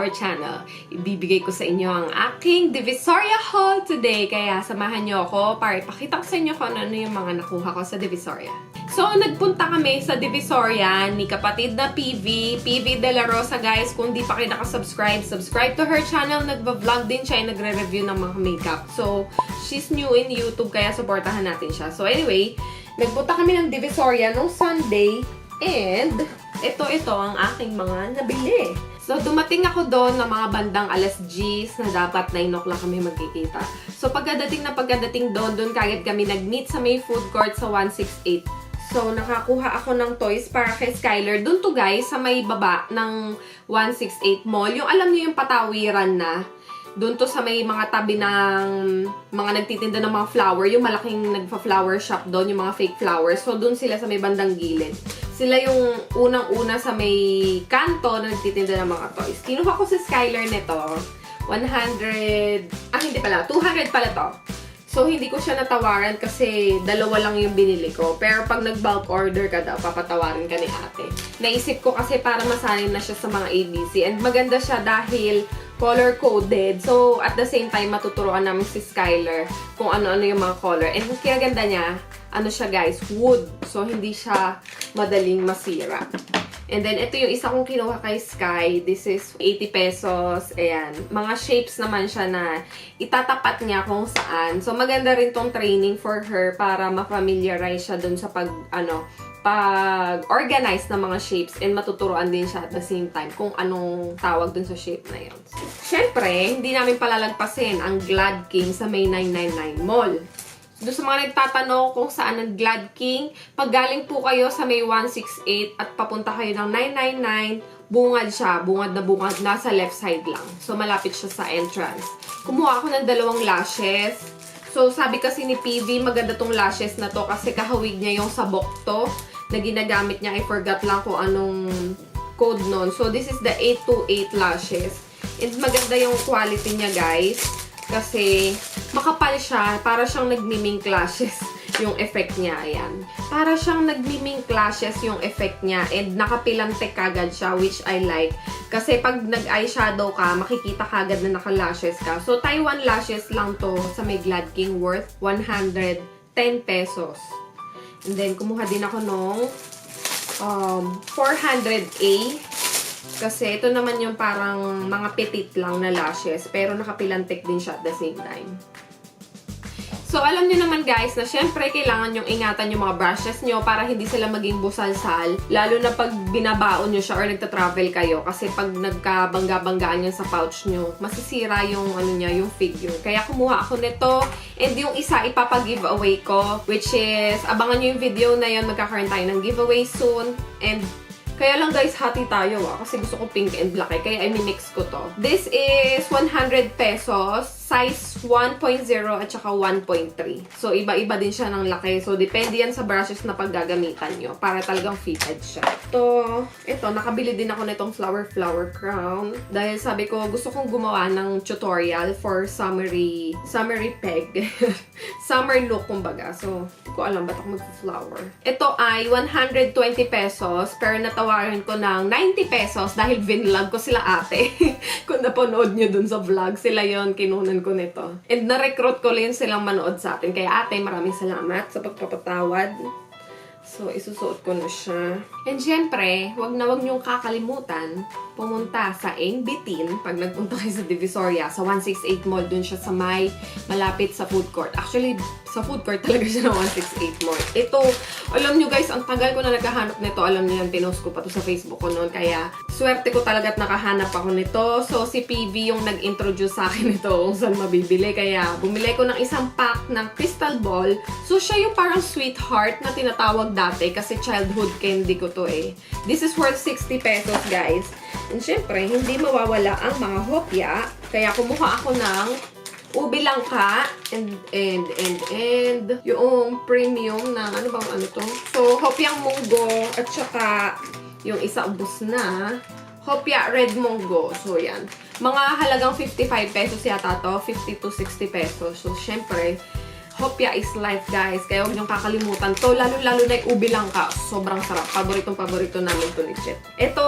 our channel. Ibibigay ko sa inyo ang aking Divisoria haul today. Kaya samahan nyo ako para ipakita ko sa inyo kung ano yung mga nakuha ko sa Divisoria. So, nagpunta kami sa Divisoria ni kapatid na PV De La Rosa, guys. Kung di pa kayo nakasubscribe, subscribe to her channel. Nagba-vlog din siya, nagre-review ng mga makeup. So, she's new in YouTube, kaya supportahan natin siya. So, anyway, nagpunta kami ng Divisoria nung Sunday. And, ito ang aking mga nabili. So, dumating ako doon na mga bandang alas 10 na dapat 9 o'clock kami magkikita. So, pagkadating doon kagad kami nag-meet sa may food court sa 168. So, nakakuha ako ng toys para kay Skyler. Doon to guys, sa may baba ng 168 Mall. Yung alam niyo yung patawiran na. Doon to sa may mga tabi ng mga nagtitinda ng mga flower. Yung malaking nagpa-flower shop doon, yung mga fake flowers. So, doon sila sa may bandang gilid. Sila yung unang-una sa may kanto na nagtitinda ng mga toys. Kinuha ko si Skyler nito. 200 pala to. So, hindi ko siya natawaran kasi dalawa lang yung binili ko. Pero pag nag-bulk order ka daw, papatawarin ka ni ate. Naisip ko kasi para masanay na siya sa mga ABC. And maganda siya dahil color-coded. So, at the same time, matuturuan namin si Skyler kung ano-ano yung mga color. And ang kinaganda niya, ano siya guys, wood. So, hindi siya madaling masira. And then, ito yung isa kong kinuha kay Sky. This is 80 pesos. Ayan. Mga shapes naman siya na itatapat niya kung saan. So, maganda rin tong training for her para ma-familiarize siya dun sa pag-organize ng mga shapes and matuturuan din siya at the same time kung anong tawag dun sa shape na yun. Siyempre, hindi namin palalagpasin ang Glad King sa may 999 Mall. Doon sa mga nagtatanong kung saan ang Glad King, pag galing po kayo sa may 168 at papunta kayo ng 999, bungad siya. Bungad na bungad. Nasa left side lang. So, malapit siya sa entrance. Kumuha ako ng 2 lashes. So, sabi kasi ni PV, maganda tong lashes na to kasi kahawig niya yung sabok to na ginagamit niya. I forgot lang kung anong code nun. So, this is the 828 lashes. And maganda yung quality niya, guys. Kasi makapal siya, para siyang nagmiming lashes yung effect niya, ayan. Para siyang nagmiming lashes yung effect niya and nakapilante kagad siya, which I like. Kasi pag nag-eyeshadow ka, makikita kagad na naka-lashes ka. So, Taiwan lashes lang to sa may Glad King worth 110 pesos. And then, kumuha din ako nung 400A. Kasi ito naman yung parang mga petit lang na lashes. Pero nakapilantik din siya at the same time. So, alam nyo naman guys na syempre kailangan yung ingatan yung mga brushes nyo para hindi sila maging busalsal. Lalo na pag binabaon nyo siya or nagta-travel kayo. Kasi pag nagkabangga-banggaan yan sa pouch nyo, masisira yung, yung figure. Kaya kumuha ako nito. And yung isa ipapag-giveaway ko. Which is, abangan nyo yung video na yun. Magkakaroon tayo ng giveaway soon. And kaya lang guys, hati tayo kasi gusto ko pink and black kaya i-mix ko to. This is 100 pesos, size 1.0 at saka 1.3. So, iba-iba din siya ng laki. So, depende yan sa brushes na paggagamitan nyo para talagang fitted siya. Ito, nakabili din ako nitong flower crown. Dahil sabi ko, gusto kong gumawa ng tutorial for summery peg. Summer look, kumbaga. So, hindi ko alam ba't ako mag-flower. Ito ay 120 pesos, pero natawaran ko ng 90 pesos dahil vinlog ko sila ate. Kung napanood nyo dun sa vlog, sila yon kinunan ko nito. And na-recruit ko rin silang manood sa atin. Kaya ate, maraming salamat sa pagpapatawad. So, isusuot ko na siya. And syempre, wag niyong kakalimutan pumunta sa Bitin pag nagpunta kayo sa Divisoria, sa 168 Mall. Dun siya sa may malapit sa food court. Actually, sa food court talaga siya ng 168 Mall. Ito, alam nyo guys, ang tagal ko na naghahanap nito. Alam nyo yan, pinost ko pa to sa Facebook ko noon. Kaya, swerte ko talaga at nakahanap ako nito. So, si PV yung nag-introduce sa akin ito kung saan mabibili. Kaya, bumili ko ng isang pack ng crystal ball. So, siya yung parang sweetheart na tinatawag dati kasi childhood candy ko to eh. This is worth 60 pesos, guys. And syempre, hindi mawawala ang mga hopya. Kaya kumuha ako ng ube langka and yung premium na ano to. So, hopyang munggo at saka yung isa ubos na hopya red munggo. So, yan. Mga halagang 55 pesos yata to. 50 to 60 pesos. So, syempre, Hopia is life, guys. Kaya huwag niyong kakalimutan to. Lalo-lalo na yung ubi langka. Sobrang sarap. Paboritong-paborito namin to legit. Ito,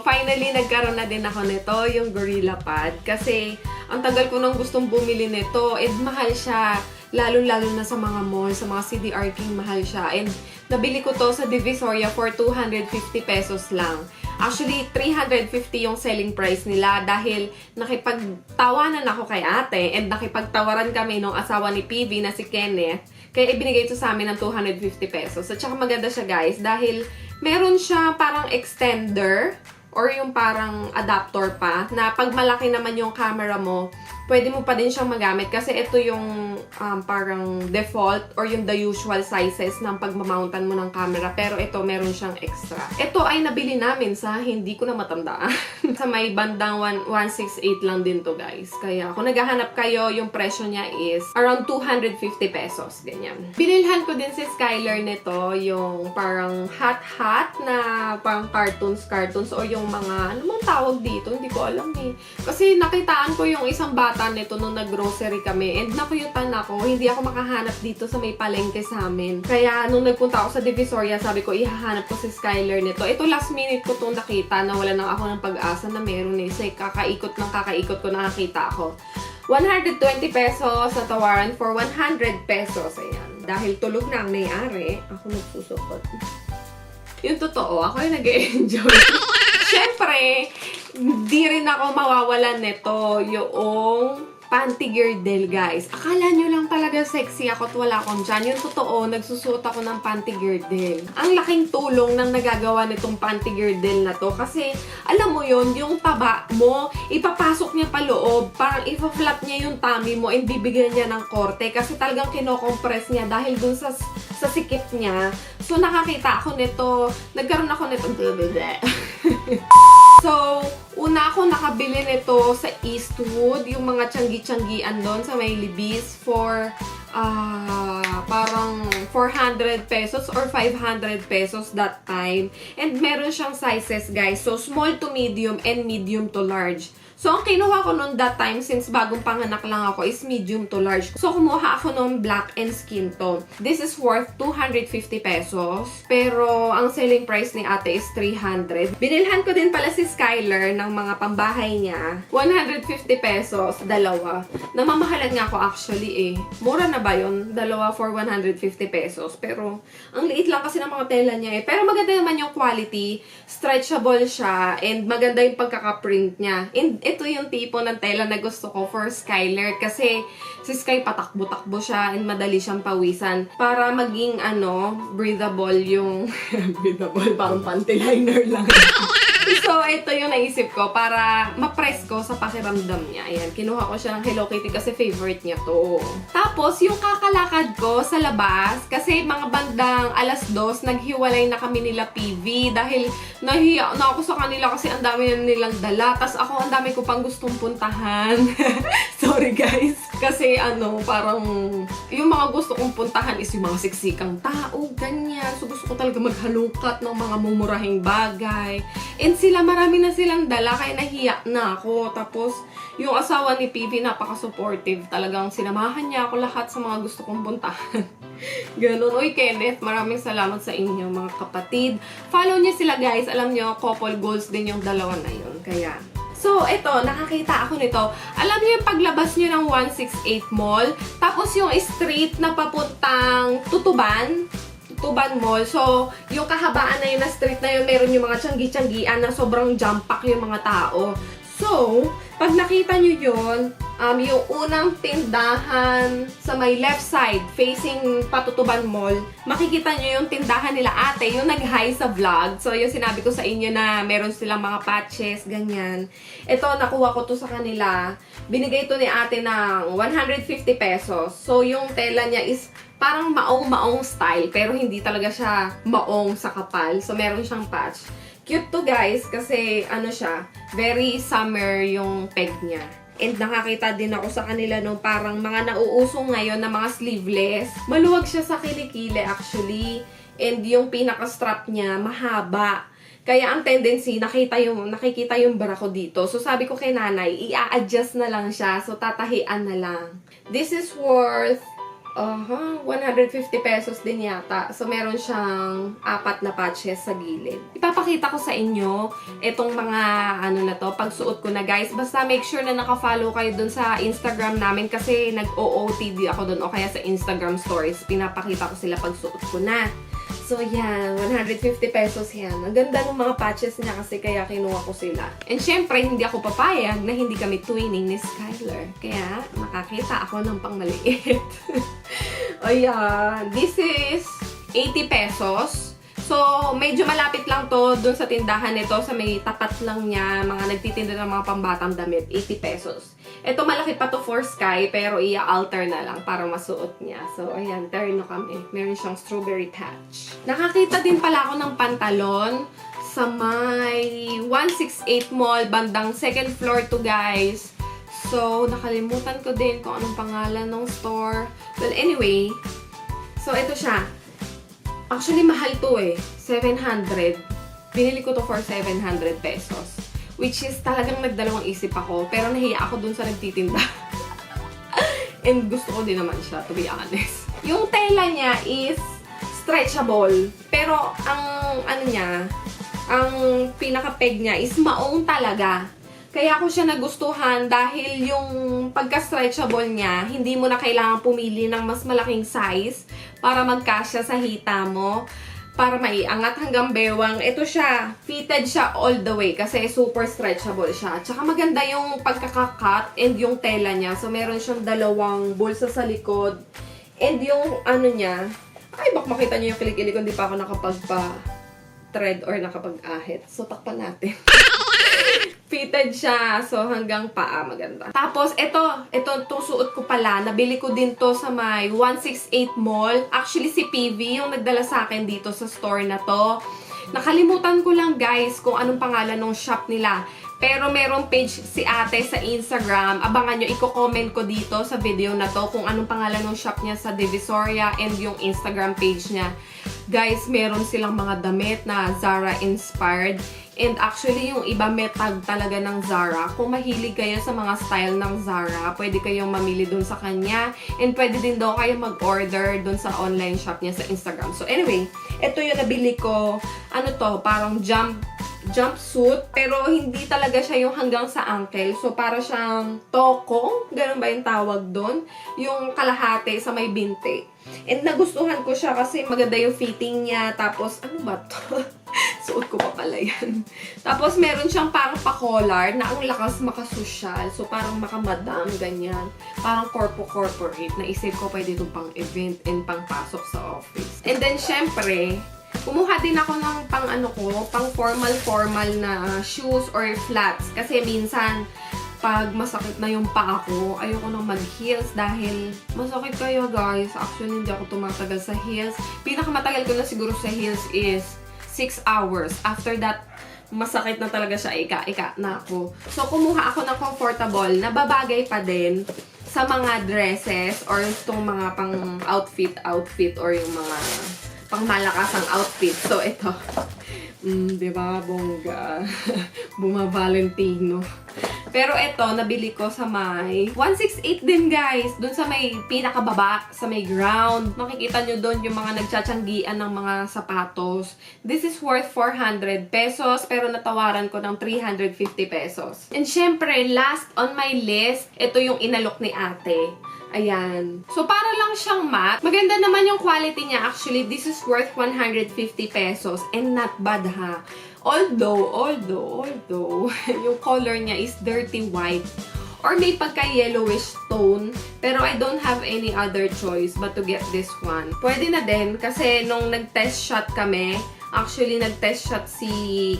finally, nagkaroon na din ako nito, yung Gorilla Pad. Kasi, ang tagal ko nang gustong bumili nito. And mahal siya. Lalo-lalo na sa mga mall, sa mga CDR King, mahal siya. And nabili ko to sa Divisoria for 250 pesos lang. Actually, 350 yung selling price nila dahil nakipagtawanan ako kay ate and nakipagtawaran kami nung asawa ni PV na si Kenneth. Kaya ibinigay ito sa amin ng 250 pesos. At saka maganda siya, guys, dahil meron siya parang extender or yung parang adapter pa na pag malaki naman yung camera mo, pwede mo pa din siyang magamit kasi ito yung parang default or yung the usual sizes ng pagmamountan mo ng camera. Pero ito, meron siyang extra. Ito ay nabili namin sa hindi ko na matandaan. Sa may bandang 168 lang din to, guys. Kaya kung naghahanap kayo, yung presyo niya is around 250 pesos. Ganyan. Binilhan ko din si Skylar nito, yung parang hot na parang cartoons or yung mga, ano mang tawag dito? Hindi ko alam eh. Kasi nakitaan ko yung isang bata nito nung nag-grocery kami and nakuyutan ako, hindi ako makahanap dito sa may palengke sa amin. Kaya nung nagpunta ako sa Divisoria, sabi ko ihahanap ko si Skylar nito. Ito last minute ko itong nakita na wala na ako ng pag-asa na meron eh. So kakaikot ko nakakita ako. 120 pesos sa tawaran for 100 pesos. Ayan. Dahil tulog na ang may-ari, ako nagsusukot. Yung totoo, ako yung nag-enjoy. Siyempre, di rin ako mawawalan nito yung panty girdle, guys. Akala nyo lang talaga sexy ako at wala akong dyan. Yung totoo, nagsusuot ako ng panty girdle. Ang laking tulong ng nagagawa nitong panty girdle na to. Kasi, alam mo yun, yung taba mo, ipapasok niya pa loob. Parang ipa-flap niya yung tummy mo and bibigyan niya ng korte. Kasi talagang kinocompress niya dahil dun sa sikip niya. So, nakakita ako nito. Nagkaroon ako nito. So, una ako nakabili nito sa Eastwood, yung mga tiyanggi-tiyanggian doon sa may Libis for parang 400 pesos or 500 pesos that time. And meron siyang sizes, guys. So, small to medium and medium to large. So, ang kinuha ko noon that time, since bagong panganak lang ako, is medium to large. So, kumuha ako noon black and skin tone. This is worth 250 pesos. Pero, ang selling price ni ate is 300. Binilhan ko din pala si Skylar ng mga pambahay niya. 150 pesos, dalawa. Namamahalan nga ako actually eh. Mura na ba yun? Dalawa for 150 pesos. Pero, ang liit lang kasi ng mga tela niya eh. Pero maganda naman yung quality. Stretchable siya. And maganda yung pagkaka-print niya. And ito yung tipo ng tela na gusto ko for Skylar. Kasi si Sky patakbo-takbo siya and madali siyang pawisan. Para maging breathable yung breathable, parang panty liner lang. So, ito yung naisip ko para ma-press ko sa pakiramdam niya. Ayan, kinuha ko siya ng Hello Kitty kasi favorite niya to. Tapos, yung kakalakad ko sa labas, kasi mga bandang 2:00, naghiwalay na kami nila PV dahil nahiya na ako sa kanila kasi ang dami na nilang dala. Tapos ako, ang dami ko pang gustong puntahan. Sorry guys. Kasi parang yung mga gusto kong puntahan is yung mga siksikang tao, ganyan. So, gusto ko talaga maghalungkat ng mga mumurahing bagay. And sila, marami na silang dala, kaya nahiya na ako. Tapos, yung asawa ni PV, napaka-supportive. Talagang sinamahan niya ako lahat sa mga gusto kong puntahan. Ganun. Uy, Kenneth, maraming salamat sa inyo, mga kapatid. Follow niyo sila, guys. Alam niyo, couple goals din yung dalawa na yun. Kaya, so, ito, nakakita ako nito. Alam niyo yung paglabas niyo ng 168 Mall, tapos yung street na papuntang Tutuban Mall. So, yung kahabaan na yun na street na yun, meron yung mga tiyanggi-tiyanggian na sobrang jump-pack yung mga tao. So, pag nakita nyo yun, yung unang tindahan sa may left side, facing Patutuban Mall, makikita nyo yung tindahan nila ate, yung nag-hi sa vlog. So, yung sinabi ko sa inyo na meron silang mga patches, ganyan. Ito, nakuha ko to sa kanila. Binigay to ni ate ng 150 pesos. So, yung tela niya is parang maong-maong style, pero hindi talaga siya maong sa kapal. So, meron siyang patch. Cute to guys, kasi siya, very summer yung peg niya. And nakakita din ako sa kanila nung parang mga nauusong ngayon na mga sleeveless. Maluwag siya sa kilikili actually. And yung pinaka-strap niya, mahaba. Kaya ang tendency, nakikita yung bra ko dito. So sabi ko kay nanay, i-a-adjust na lang siya. So tatahian na lang. This is worth 150 pesos din yata. So, meron siyang 4 na patches sa gilid. Ipapakita ko sa inyo itong mga pagsuot ko na guys. Basta make sure na naka-follow kayo dun sa Instagram namin kasi nag-OOTD ako dun o kaya sa Instagram stories. Pinapakita ko sila pagsuot ko na. So, yan. 150 pesos yan. Ang ganda ng mga patches niya kasi kaya kinuha ko sila. And syempre, hindi ako papayag na hindi kami twinning ni Skyler. Kaya, makakita ako ng pangmaliit. O yan. This is 80 pesos. So, medyo malapit lang to dun sa tindahan nito. Sa may tapat lang niya, mga nagtitinda ng mga pambatang damit. 80 pesos. Ito malaki pa to for Sky, pero i-alter na lang para masuot niya. So, ayan, terno kami. Meron siyang strawberry patch. Nakakita din pala ako ng pantalon sa may 168 Mall, bandang second floor to guys. So, nakalimutan ko din kung anong pangalan ng store. Well, anyway, so ito siya. Actually, mahal to eh. 700. Binili ko to for 700 pesos. Which is talagang nagdalawang isip ako. Pero nahiya ako dun sa nagtitinda. And gusto ko din naman siya, to be honest. Yung tela niya is stretchable. Pero ang ang pinaka-peg niya is maong talaga. Kaya ako siya nagustuhan dahil yung pagka-stretchable niya, hindi mo na kailangan pumili ng mas malaking size para magkasya sa hita mo. Para maiangat hanggang bewang. Ito siya, fitted siya all the way kasi super stretchable siya. Tsaka maganda yung pagkakakat and yung tela niya. So, meron siyang dalawang bulsa sa likod. And yung niya, ay bak makita niyo yung kilig-kilig kung di pa ako nakapagpa-thread or nakapag-ahit. So, takpan natin. Fitted siya. So, hanggang paa. Maganda. Tapos, ito suot ko pala. Nabili ko din to sa may 168 Mall. Actually, si PV yung nagdala sa akin dito sa store na to. Nakalimutan ko lang, guys, kung anong pangalan ng shop nila. Pero merong page si ate sa Instagram. Abangan nyo, i-comment ko dito sa video na to kung anong pangalan ng shop niya sa Divisoria and yung Instagram page niya. Guys, meron silang mga damit na Zara inspired. And actually, yung iba may tag talaga ng Zara. Kung mahilig kayo sa mga style ng Zara, pwede kayong mamili dun sa kanya. And pwede din daw kayo mag-order dun sa online shop niya sa Instagram. So anyway, ito yung nabili ko. Parang jumpsuit. Pero hindi talaga siya yung hanggang sa ankle. So para siyang tokong. Ganun ba yung tawag dun? Yung kalahati sa may binte. And nagustuhan ko siya kasi maganda yung fitting niya. Tapos, ano ba to? Suot ko pa pala yan. Tapos, meron siyang parang pa-collar na ang lakas makasosyal. So, parang makamadam, ganyan. Parang corporate. Naisip ko pwede itong pang-event and pang-pasok sa office. And then, syempre, kumuha din ako ng pang formal na shoes or flats. Kasi minsan, pag masakit na yung paa ko, ayoko nang mag-heels dahil masakit kayo guys. Actually, hindi ako tumatagal sa heels. Pinakamatagal ko na siguro sa heels is 6 hours. After that, masakit na talaga siya. Ika na ako. So, kumuha ako ng comfortable na babagay pa din sa mga dresses or itong mga pang-outfit or yung mga pang-malakasang outfit. So, ito. Diba? Bongga. Buma-Valentino. Pero ito, nabili ko sa may 168 din guys. Doon sa may pinakababa, sa may ground. Makikita nyo doon yung mga nagtsatsyanggian ng mga sapatos. This is worth 400 pesos, pero natawaran ko ng 350 pesos. And syempre, last on my list, ito yung inalok ni ate. Ayan. So, para lang siyang matte. Maganda naman yung quality niya. Actually, this is worth 150 pesos. And not bad ha. Although, yung color niya is dirty white. Or may pagka-yellowish tone. Pero I don't have any other choice but to get this one. Pwede na din kasi nung nag-test shot kami, actually, nag-test shot si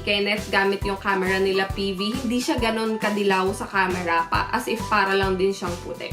Kenneth gamit yung camera nila PV. Hindi siya ganon kadilaw sa camera. As if para lang din siyang puti.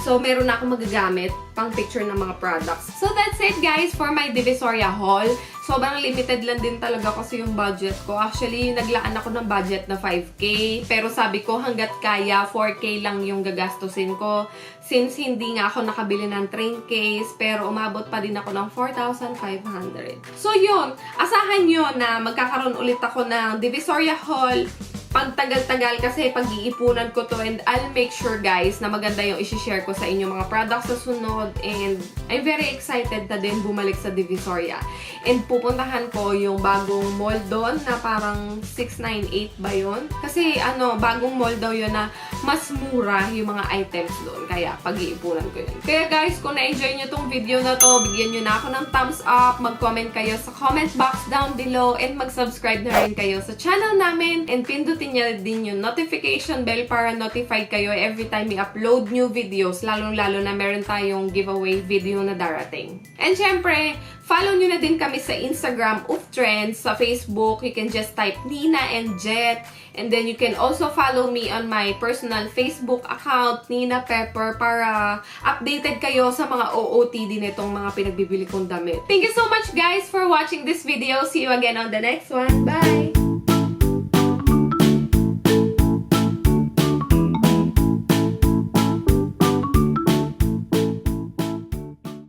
So, meron na akong magagamit pang picture ng mga products. So, that's it guys for my Divisoria haul. Sobrang limited lang din talaga kasi yung budget ko. Actually, naglaan ako ng budget na 5K. Pero sabi ko, hanggat kaya, 4K lang yung gagastusin ko. Since hindi nga ako nakabili ng train case, pero umabot pa din ako ng 4,500. So, yun. Asahan nyo na magkakaroon ulit ako ng Divisoria haul pagtagal-tagal kasi pag-iipunan ko to, and I'll make sure guys na maganda yung isi-share ko sa inyo mga products sa sunod, and I'm very excited na din bumalik sa Divisoria. And pupuntahan ko yung bagong mall doon na parang 698 ba yun? Kasi bagong mall daw yun na mas mura yung mga items doon. Kaya pag-iipunan ko yun. Kaya guys, kung na-enjoy nyo tong video na to, bigyan nyo na ako ng thumbs up, mag-comment kayo sa comment box down below, and mag-subscribe na rin kayo sa channel namin, and pindutin nyo din yung notification bell para notified kayo every time we upload new videos, lalong-lalo na meron tayong giveaway video na darating. And syempre, follow nyo na din kami sa Instagram, Trends, sa Facebook, you can just type Nina and Jet, and then you can also follow me on my personal Facebook account, Nina Pepper, para updated kayo sa mga OOTD nitong mga pinagbibili kong damit. Thank you so much guys for watching this video. See you again on the next one. Bye!